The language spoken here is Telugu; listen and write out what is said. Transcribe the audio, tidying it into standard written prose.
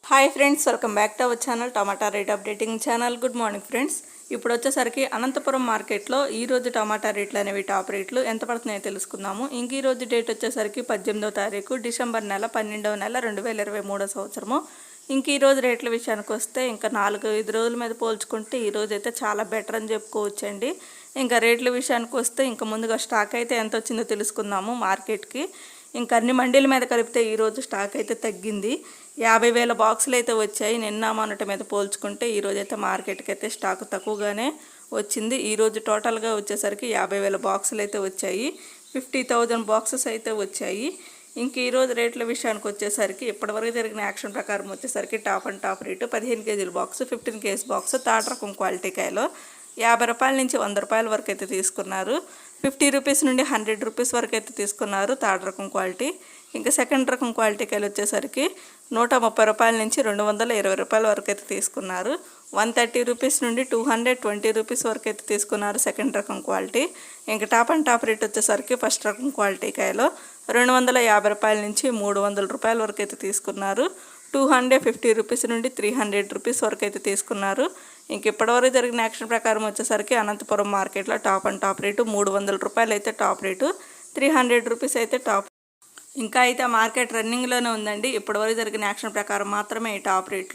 Hi friends, welcome back to our channel tomato rate updating channel. Good morning friends. ఇప్పుడు వచ్చేసరికి అనంతపురం మార్కెట్లో ఈరోజు టమాటా రేట్లు అనేవి టాప్ రేట్లు ఎంత పడుతున్నాయో తెలుసుకుందాము. ఇంక ఈరోజు డేట్ వచ్చేసరికి 18వ తారీఖు డిసెంబర్ నెల 12వ నెల 2023 సంవత్సరము. ఇంక ఈరోజు రేట్ల విషయానికి వస్తే ఇంకా 4-5 రోజుల మీద పోల్చుకుంటే ఈరోజు అయితే చాలా బెటర్ అని చెప్పుకోవచ్చండి. ఇంకా రేట్ల విషయానికి వస్తే ఇంకా ముందుగా స్టాక్ అయితే ఎంత వచ్చిందో తెలుసుకుందాము మార్కెట్కి. ఇంకా అన్ని మండీల మీద కలిపితే ఈరోజు స్టాక్ అయితే తగ్గింది. 50,000 బాక్సులు అయితే వచ్చాయి. నిన్న మొన్నటి మీద పోల్చుకుంటే ఈరోజు అయితే మార్కెట్కి అయితే స్టాక్ తక్కువగానే వచ్చింది. ఈరోజు టోటల్గా వచ్చేసరికి 50,000 బాక్సులు అయితే వచ్చాయి. 50,000 బాక్సెస్ అయితే వచ్చాయి. ఇంక ఈరోజు రేట్ల విషయానికి వచ్చేసరికి ఇప్పటివరకు జరిగిన యాక్షన్ ప్రకారం వచ్చేసరికి టాప్ అండ్ టాప్ రేటు 15 కేజీల బాక్సు, 15 కేజీ బాక్సు థర్డ్ రకం క్వాలిటీ కాయలో 50 రూపాయల నుంచి 100 రూపాయల వరకు అయితే తీసుకున్నారు. 50 రూపీస్ నుండి 100 రూపీస్ వరకు అయితే తీసుకున్నారు థర్డ్ రకం క్వాలిటీ. ఇంకా సెకండ్ రకం క్వాలిటీ కాయలు వచ్చేసరికి 130 రూపాయల నుంచి 220 రూపాయల వరకు అయితే తీసుకున్నారు. 130 రూపీస్ నుండి 220 రూపీస్ వరకు అయితే తీసుకున్నారు సెకండ్ రకం క్వాలిటీ. ఇంకా టాప్ అండ్ టాప్ రేట్ వచ్చేసరికి ఫస్ట్ రకం క్వాలిటీ కాయలో 250 రూపాయల నుంచి 300 రూపాయల వరకు అయితే తీసుకున్నారు. 250 రూపీస్ నుండి 300 రూపీస్ వరకు అయితే తీసుకున్నారు. ఇంక ఇప్పటివరకు జరిగిన యాక్షన్ ప్రకారం వచ్చేసరికి అనంతపురం మార్కెట్లో టాప్ అండ్ టాప్ రేటు 300 రూపాయలు అయితే టాప్ రేటు, 300 రూపీస్ అయితే టాప్. ఇంకా అయితే మార్కెట్ రన్నింగ్లోనే ఉందండి. ఇప్పటివరకు జరిగిన యాక్షన్ ప్రకారం మాత్రమే ఈ టాప్ రేట్లు.